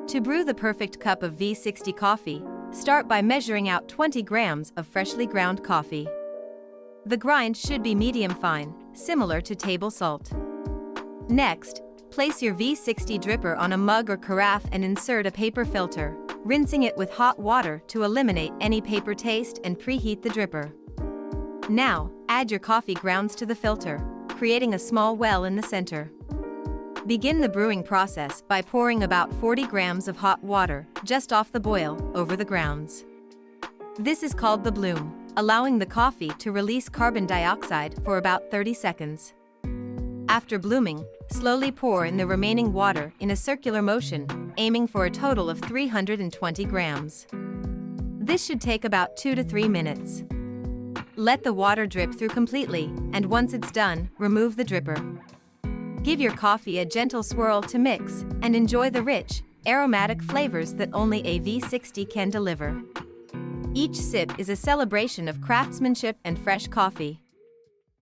To brew the perfect cup of V60 coffee, start by measuring out 20 grams of freshly ground coffee. The grind should be medium fine, similar to table salt. Next, place your V60 dripper on a mug or carafe and insert a paper filter, rinsing it with hot water to eliminate any paper taste and preheat the dripper. Now, add your coffee grounds to the filter, creating a small well in the center. Begin the brewing process by pouring about 40 grams of hot water, just off the boil, over the grounds. This is called the bloom, allowing the coffee to release carbon dioxide for about 30 seconds. After blooming, slowly pour in the remaining water in a circular motion, aiming for a total of 320 grams. This should take about 2 to 3 minutes. Let the water drip through completely, and once it's done, remove the dripper. Give your coffee a gentle swirl to mix, and enjoy the rich, aromatic flavors that only a V60 can deliver. Each sip is a celebration of craftsmanship and fresh coffee.